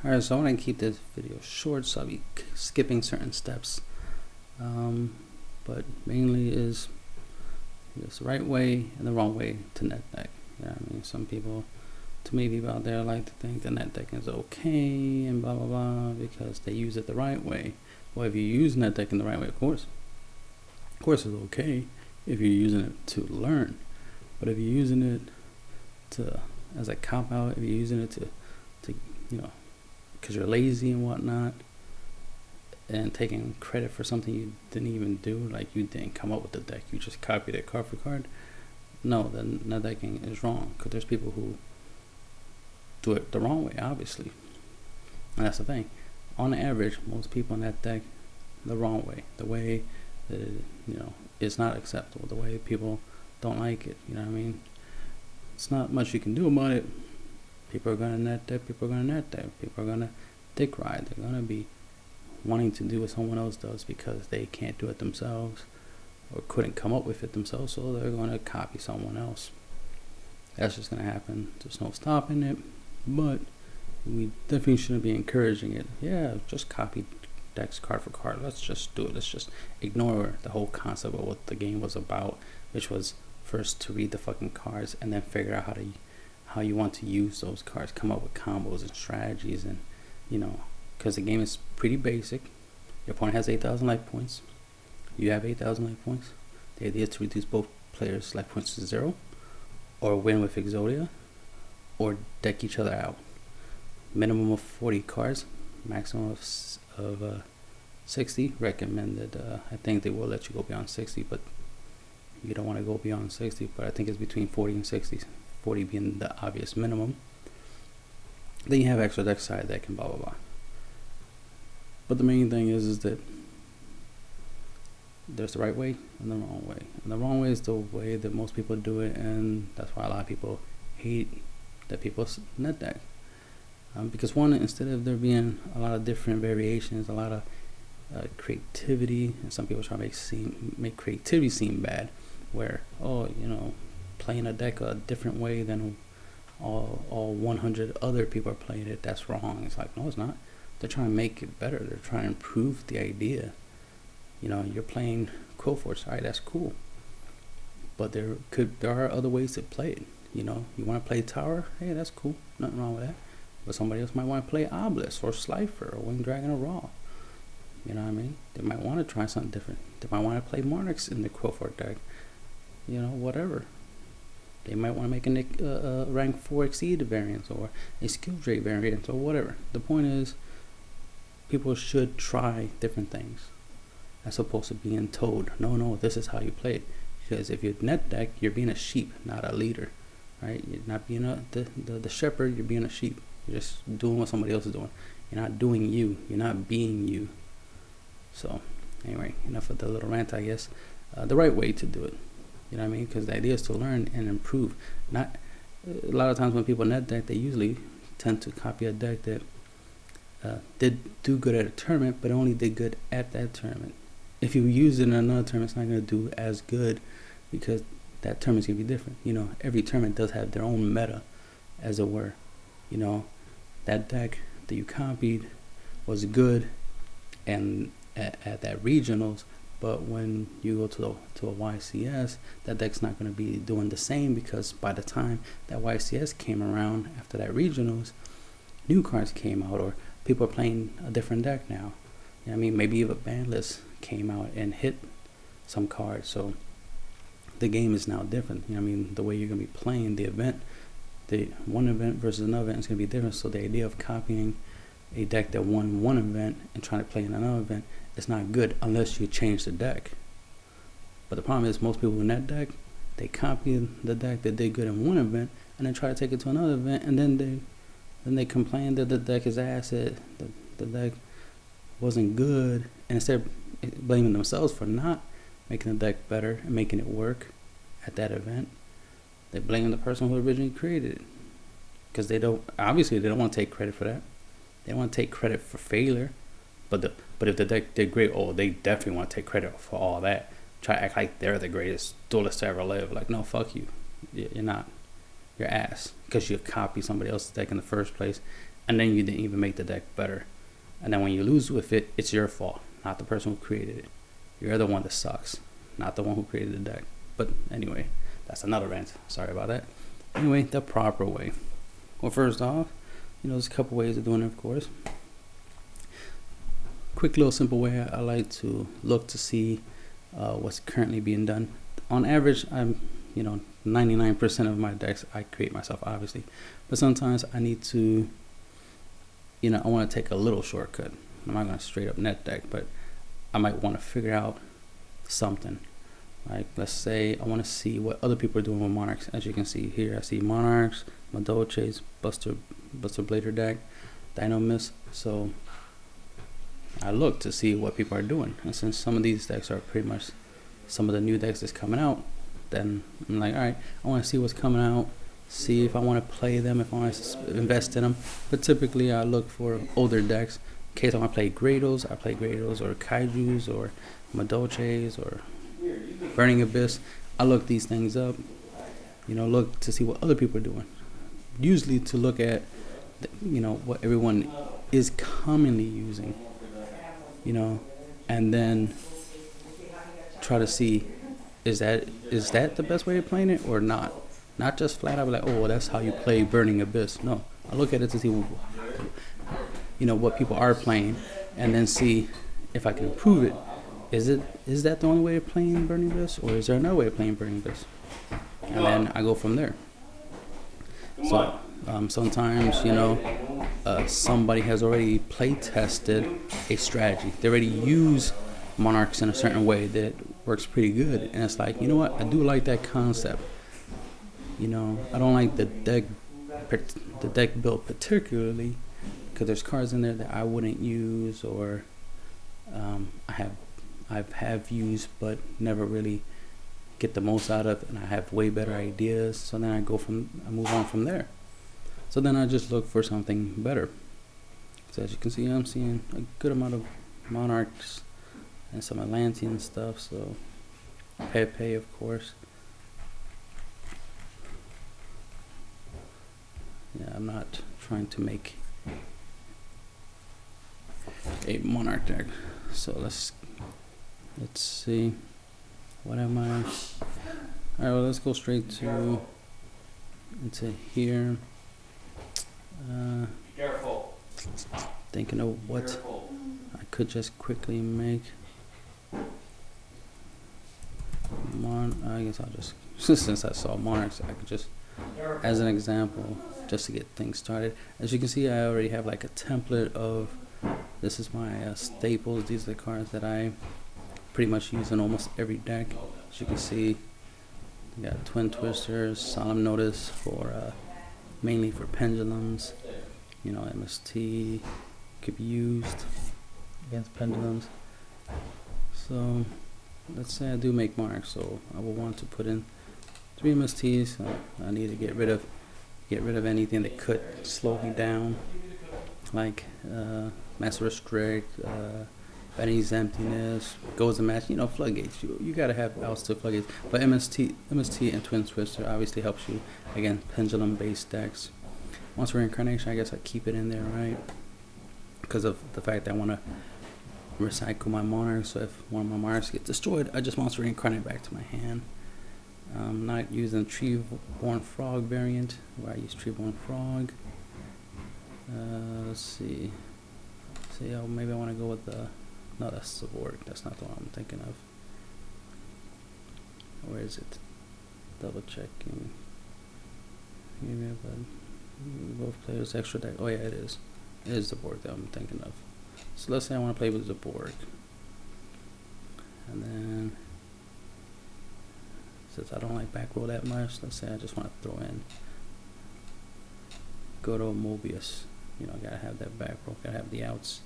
Alright, so I want to keep this video short, so I'll be skipping certain steps. But mainly is there's the right way and the wrong way to NetDeck. Yeah, I mean, some people, too many people out there like to think that NetDeck is okay and blah blah blah because they use it the right way. Well, if you use NetDeck in the right way, of course it's okay if you're using it to learn. But if you're using it to as a cop out, if you're using it to because you're lazy and whatnot, and taking credit for something you didn't even do, like you didn't come up with the deck, you just copied it card for card, no, then NetDecking is wrong, because there's people who do it the wrong way, obviously. And that's the thing, on average, most people NetDeck the wrong way, the way that it, is not acceptable, the way people don't like it, you know what I mean? It's not much you can do about it. People are gonna NetDeck, people are gonna NetDeck, people are gonna dick ride, they're gonna be wanting to do what someone else does because they can't do it themselves or couldn't come up with it themselves, so they're gonna copy someone else. That's just gonna happen. There's no stopping it, but we definitely shouldn't be encouraging it. Yeah, just copy decks card for card. Let's just do it. Let's just ignore the whole concept of what the game was about, which was first to read the fucking cards and then figure out how you want to use those cards, come up with combos and strategies, and because the game is pretty basic. Your opponent has 8,000 life points, you have 8,000 life points. The idea is to reduce both players' life points to 0, or win with Exodia, or deck each other out. Minimum of 40 cards, maximum of 60 recommended. I think they will let you go beyond 60, but you don't want to go beyond 60, but I think it's between 40 and 60, 40 being the obvious minimum. Then you have extra deck, side deck, and blah blah blah. But the main thing is that there's the right way and the wrong way. And the wrong way is the way that most people do it, and that's why a lot of people hate that people NetDeck. Because one, instead of there being a lot of different variations, a lot of creativity, and some people try to make creativity seem bad, where playing a deck a different way than all 100 other people are playing it, that's wrong. It's like, no, it's not. They're trying to make it better. They're trying to improve the idea. You're playing Quill Force, alright, that's cool, but there are other ways to play it. You want to play Tower, hey, that's cool, nothing wrong with that. But somebody else might want to play Obelisk or Slifer or Winged Dragon or Raw. You know what I mean? They might want to try something different. They might want to play Monarchs in the Quill Force deck. Whatever. They might want to make a rank 4 Exceed variant or a Skill Trait variant or whatever. The point is, people should try different things as opposed to being told, no, this is how you play it. Because if you're NetDeck, you're being a sheep, not a leader, right? You're not being the shepherd, you're being a sheep. You're just doing what somebody else is doing. You're not doing you. You're not being you. So, anyway, enough of the little rant, I guess. The right way to do it. You know what I mean? Because the idea is to learn and improve. Not a lot of times when people NetDeck, they usually tend to copy a deck that did do good at a tournament, but only did good at that tournament. If you use it in another tournament, it's not going to do as good because that tournament's going to be different. Every tournament does have their own meta, as it were. That deck that you copied was good and at that regionals, but when you go to a YCS, that deck's not going to be doing the same, because by the time that YCS came around after that regionals, new cards came out, or people are playing a different deck now. Maybe even Bandless came out and hit some cards, so the game is now different. The way you're going to be playing the event, the one event versus another event is going to be different. So the idea of copying a deck that won one event and trying to play in another event is not good unless you change the deck. But the problem is, most people who NetDeck, they copy the deck that did good in one event and then try to take it to another event, and then they complain that the deck is ass, that the deck wasn't good, and instead of blaming themselves for not making the deck better and making it work at that event, they blame the person who originally created it, because they don't want to take credit for that. They don't want to take credit for failure. But if the deck did great, they definitely want to take credit for all that. Try to act like they're the greatest duelist to ever live. Like, no, fuck you. You're not. You're ass, because you copy somebody else's deck in the first place and then you didn't even make the deck better. And then when you lose with it, it's your fault, not the person who created it. You're the one that sucks, not the one who created the deck. But anyway, that's another rant. Sorry about that. Anyway, the proper way. Well, first off, there's a couple ways of doing it, of course. Quick little simple way I like to look to see what's currently being done. On average, I'm 99% of my decks I create myself, obviously, but sometimes I need to I want to take a little shortcut. I'm not going to straight up NetDeck, but I might want to figure out something. Like, let's say I want to see what other people are doing with Monarchs. As you can see here, I see Monarchs, Madolches, Buster Blader deck, Dino Mist. So I look to see what people are doing, and since some of these decks are pretty much some of the new decks that's coming out, then I'm like, all right, I want to see what's coming out, see if I want to play them, if I want to invest in them. But typically I look for older decks. In case I want to play Grados, I play Grados or Kaijus or Madolches or Burning Abyss. I look these things up, look to see what other people are doing. Usually to look at, what everyone is commonly using, and then try to see, is that the best way of playing it or not? Not just flat out like, oh, that's how you play Burning Abyss. No, I look at it to see, what people are playing, and then see if I can improve it. Is that the only way of playing Burning Abyss, or is there another way of playing Burning Abyss? And then I go from there. So sometimes somebody has already play tested a strategy. They already use Monarchs in a certain way that works pretty good, and it's like, what, I do like that concept. I don't like the deck build particularly, because there's cards in there that I wouldn't use, or I have used but never really get the most out of, and I have way better ideas. So then I move on from there. So then I just look for something better. So as you can see, I'm seeing a good amount of Monarchs and some Atlantean stuff. So Pepe, of course. Yeah, I'm not trying to make a Monarch deck. So let's see. What am I? Alright, well, let's go straight into here. Careful. Thinking of what Careful. I could just quickly make. I guess I'll just, since I saw Monarchs, I could just, as an example, just to get things started. As you can see, I already have like a template of, this is my staples. These are the cards that I pretty much use in almost every deck. As you can see, we got Twin Twisters, Solemn Notice for mainly for pendulums. MST could be used against pendulums. So let's say I do make Monarchs, so I will want to put in 3 MSTs. I need to get rid of anything that could slow me down, like Master Restrict, Benny's Emptiness, Goes a Match, floodgates. You gotta have outs to floodgates. But MST and Twin Twister obviously helps you against pendulum based decks. Once Reincarnation, I guess I keep it in there, right? Because of the fact that I want to recycle my Monarchs. So if one of my Monarchs gets destroyed, I just want to reincarnate back to my hand. I'm not using Treeborn Frog variant, where I use Treeborn Frog. Let's see. Maybe I want to go with the. No, that's the Vork. That's not the one I'm thinking of. Where is it? Double checking. Maybe both players extra deck. Oh yeah, it is. It is the Vork that I'm thinking of. So let's say I want to play with the Vork. And then, since I don't like back row that much, let's say I just want to throw in Godo Mobius. Gotta have that back row, gotta have the outs.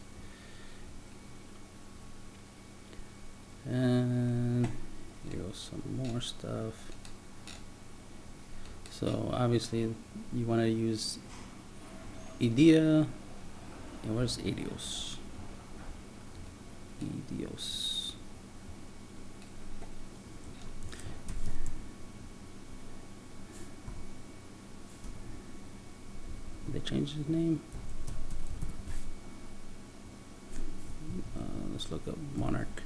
And here goes some more stuff. So obviously you want to use Idea. And where's Adios? Adios. Did they change his name? Let's look up Monarch.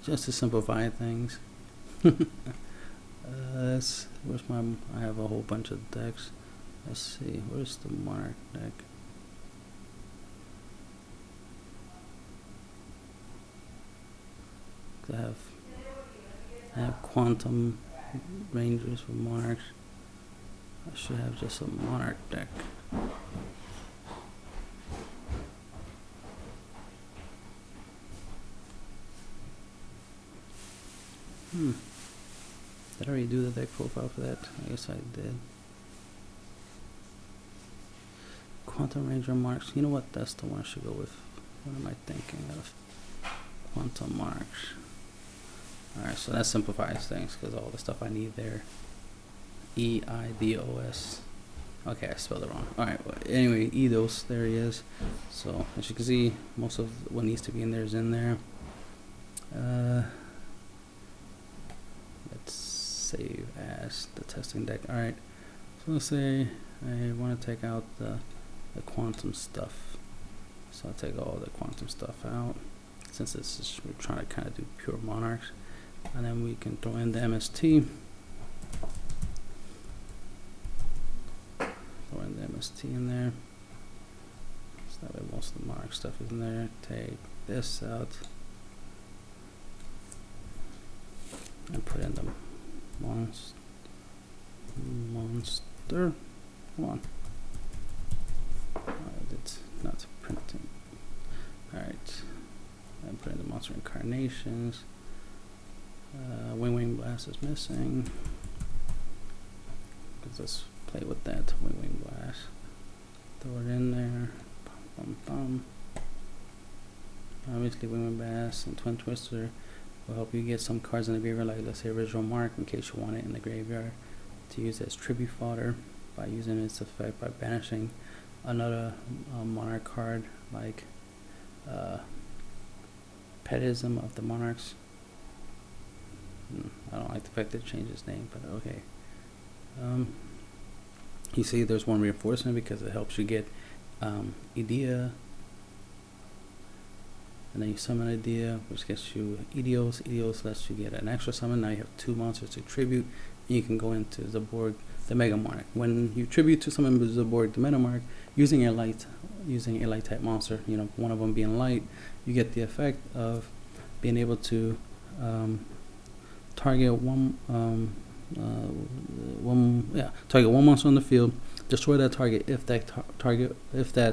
Just to simplify things. Where's my? I have a whole bunch of decks. Let's see. Where's the Monarch deck? I have Quantum Rangers for Monarchs. I should have just a Monarch deck. Did I already do the deck profile for that? I guess I did. Quantum Ranger Monarchs. You know what? That's the one I should go with. What am I thinking of? Quantum Monarchs. Alright, so that simplifies things because all the stuff I need there. EIDOS. Okay, I spelled it wrong. Alright, well, anyway, EDOS, there he is. So, as you can see, most of what needs to be in there is in there. Let's save as the testing deck. Alright, so let's say I want to take out the quantum stuff. So I'll take all the quantum stuff out since this is, we're trying to kind of do pure Monarchs. And then we can throw in the MST. Throw in the MST in there. So that way most of the Monarch stuff is in there. Take this out. And put in the monster. Come on. It's not printing. Alright. And put in the monster incarnations. Wing Blast is missing. Let's play with that Wing Blast. Throw it in there. Bum, bum, bum. Obviously, Wing Blast and Twin Twister will help you get some cards in the graveyard, like let's say Original Mark, in case you want it in the graveyard to use as tribute fodder by using its effect by banishing another Monarch card, like Pageman of the Monarchs. I don't like the fact that it changed its name, but okay. You see there's one reinforcement because it helps you get Idea, and then you summon Idea, which gets you Idios. Idios lets you get an extra summon. Now you have 2 monsters to tribute, and you can go into Zaborg, the Mega Monarch. When you tribute to summon Zaborg, the Mega Monarch, using a light type monster, you know, one of them being light, you get the effect of being able to target one monster on the field, destroy that target. If that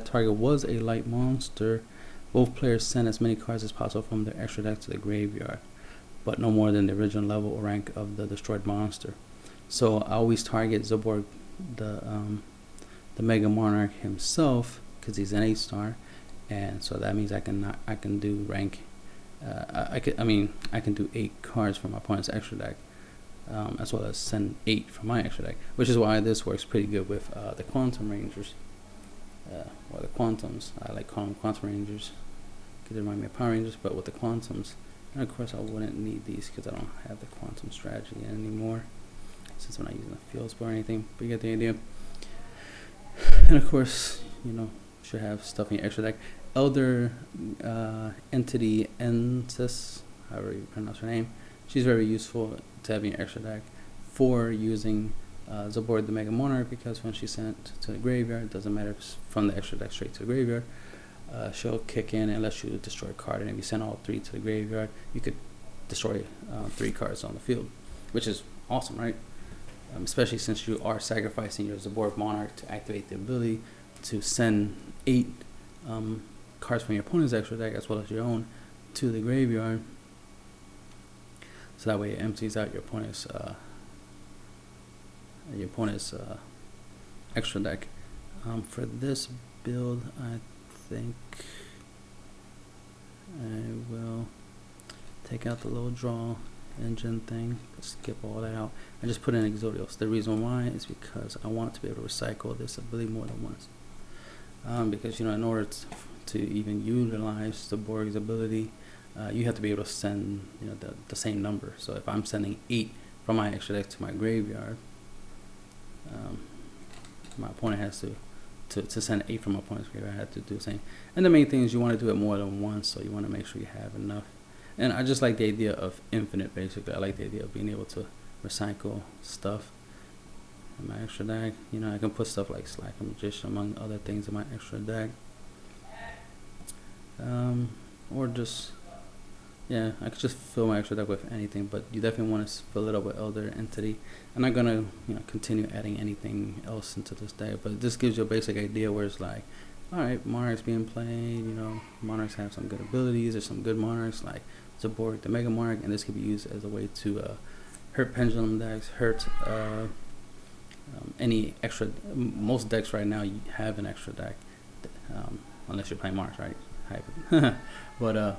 target was a light monster, both players send as many cards as possible from their extra deck to the graveyard, but no more than the original level or rank of the destroyed monster. So I always target Zaborg, the Mega Monarch himself, because he's an 8-star, and so that means I can do rank. I can do 8 cards from my opponent's extra deck, as well as send 8 from my extra deck, which is why this works pretty good with the Quantum Rangers, or the Quantums. I like calling them Quantum Rangers because they remind me of Power Rangers, but with the Quantums. And of course I wouldn't need these because I don't have the Quantum strategy anymore, since I'm not using the field spell or anything, but you get the idea. And of course, you know, should have stuff in your extra deck. Elder Entity Ensis, however you pronounce her name, she's very useful to have in your extra deck for using Zaborg the Mega Monarch, because when she's sent to the graveyard, it doesn't matter if it's from the extra deck straight to the graveyard, she'll kick in and let you destroy a card, and if you send all 3 to the graveyard, you could destroy 3 cards on the field, which is awesome, right? Especially since you are sacrificing your Zaborg Monarch to activate the ability to send 8 cards from your opponent's extra deck as well as your own to the graveyard, so that way it empties out your opponent's extra deck. For this build, I think I will take out the little draw engine thing, skip all that out, and just put in Exodios. The reason why is because I want to be able to recycle this ability more than once, because, you know, in order to even utilize the Zaborg's ability, you have to be able to send, you know, the same number. So if I'm sending 8 from my extra deck to my graveyard, my opponent has to to send 8 from opponent's grave, I had to do the same. And the main thing is you want to do it more than once, so you want to make sure you have enough. And I just like the idea of infinite, basically. I like the idea of being able to recycle stuff in my extra deck. You know, I can put stuff like Slacker Magician among other things in my extra deck. Or just, yeah, I could just fill my extra deck with anything, but you definitely want to fill it up with Elder Entity. I'm not gonna, you know, continue adding anything else into this deck, but this gives you a basic idea where it's like, alright, Monarchs being played, you know, Monarchs have some good abilities, there's some good Monarchs like Zaborg, the Mega Monarch, and this can be used as a way to hurt Pendulum decks, hurt any extra, most decks right now you have an extra deck, unless you're playing Monarchs, right? But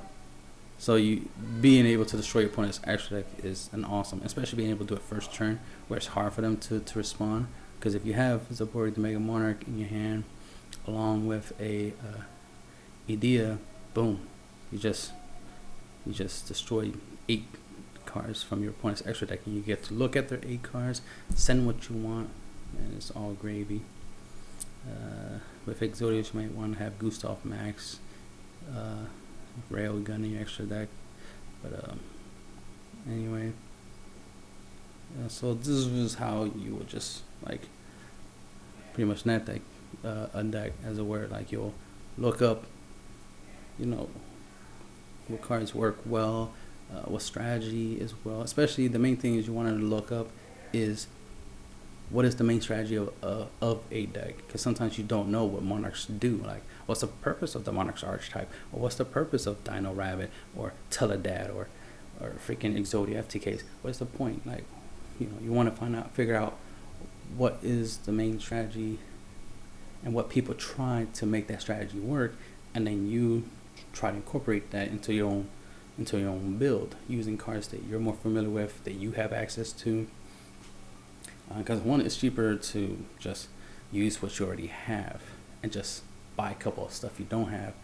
so you being able to destroy your opponent's extra deck is an awesome, especially being able to do it first turn where it's hard for them to respond. Because if you have Zaborg the Mega Monarch in your hand along with a Idea, boom, you just destroy 8 cards from your opponent's extra deck, and you get to look at their 8 cards, send what you want, and it's all gravy. With Exodius, you might want to have Gustav Max, Railgun in your extra deck, but anyway, so this was how you would just like pretty much NetDeck a deck, as a word. Like you'll look up, you know, what cards work well, what strategy is well. Especially the main thing is you want to look up is what is the main strategy of a deck, because sometimes you don't know what Monarchs do. Like, what's the purpose of the Monarch's archetype, or what's the purpose of Dino Rabbit, or Teledad, or freaking Exodia FTKs? What's the point? Like, you know, you want to figure out what is the main strategy and what people try to make that strategy work, and then you try to incorporate that into your own build using cards that you're more familiar with, that you have access to. Because one, it's cheaper to just use what you already have and just buy a couple of stuff you don't have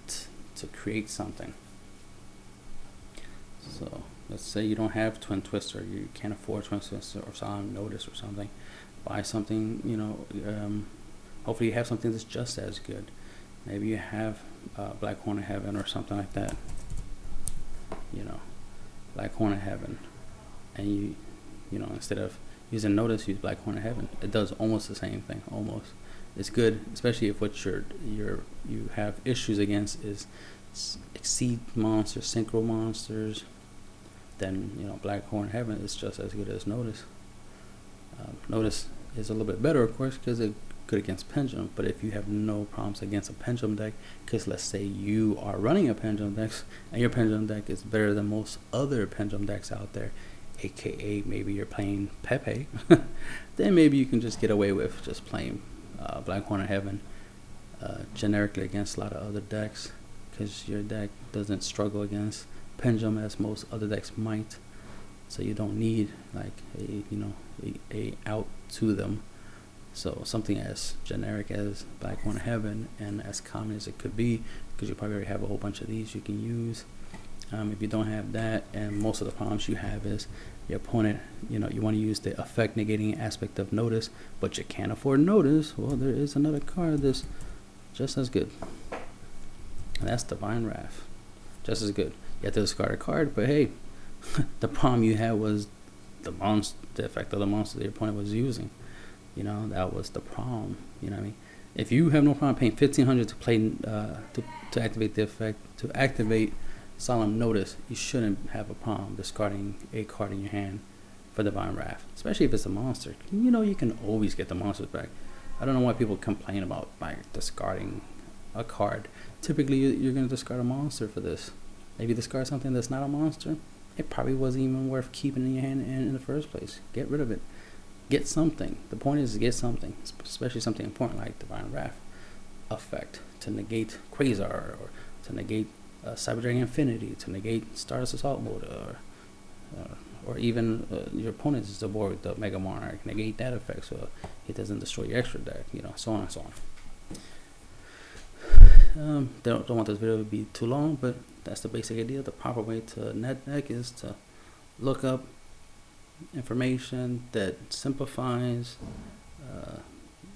to create something. So let's say you don't have Twin Twister, you can't afford Twin Twister or Solemn Notice or something. Buy something, you know, hopefully you have something that's just as good. Maybe you have Black Horn of Heaven or something like that. You know, Black Horn of Heaven, and you know, instead of using Notice, use Black Horn of Heaven. It does almost the same thing. Almost, it's good, especially if what you have issues against is Exceed monsters, Synchro monsters. Then, you know, Black Horn of Heaven is just as good as Notice. Notice is a little bit better, of course, because it's good against Pendulum. But if you have no problems against a Pendulum deck, because let's say you are running a Pendulum deck and your Pendulum deck is better than most other Pendulum decks out there, aka maybe you're playing Pepe, then maybe you can just get away with just playing Black Horn of Heaven generically against a lot of other decks, because your deck doesn't struggle against Pendulum as most other decks might. So you don't need like a out to them. So something as generic as Black Horn of Heaven, and as common as it could be, because you probably already have a whole bunch of these you can use. If you don't have that, and most of the problems you have is your opponent, you know, you want to use the effect negating aspect of Notice, but you can't afford Notice, well, there is another card that's just as good, and that's Divine Wrath. Just as good. You have to discard a card, but hey, the problem you had was the effect of the monster that your opponent was using. You know, that was the problem. You know what I mean? If you have no problem paying $1,500 to play to activate the effect, to activate Solemn Notice, you shouldn't have a problem discarding a card in your hand for Divine Wrath, especially if it's a monster. You know, you can always get the monsters back. I don't know why people complain about like discarding a card. Typically, you're going to discard a monster for this. Maybe discard something that's not a monster. It probably wasn't even worth keeping in your hand in the first place. Get rid of it. Get something. The point is to get something, especially something important like Divine Wrath effect, to negate Quasar, or to negate Cyber Dragon Infinity, to negate Stardust Assault Mode, or even your opponent's Zaborg, the Mega Monarch, negate that effect so it doesn't destroy your extra deck, you know, so on and so on. Don't want this video to be too long, but that's the basic idea. The proper way to NetDeck is to look up information that simplifies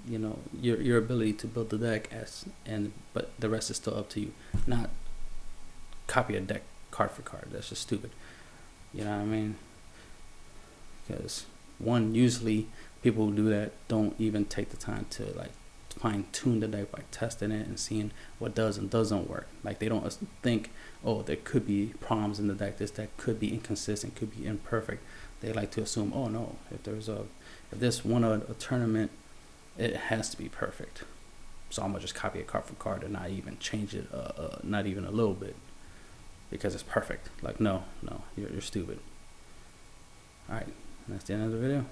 you know, your ability to build the deck but the rest is still up to you. Not copy a deck card for card. That's just stupid. You know what I mean? Because one, usually people who do that don't even take the time to like fine tune the deck by testing it and seeing what does and doesn't work. Like they don't think, oh, there could be problems in the deck. This deck could be inconsistent, could be imperfect. They like to assume, oh no, if this won a tournament, it has to be perfect. So I'm gonna just copy it card for card and not even change it, not even a little bit, because it's perfect. Like no, you're stupid. All right, that's the end of the video.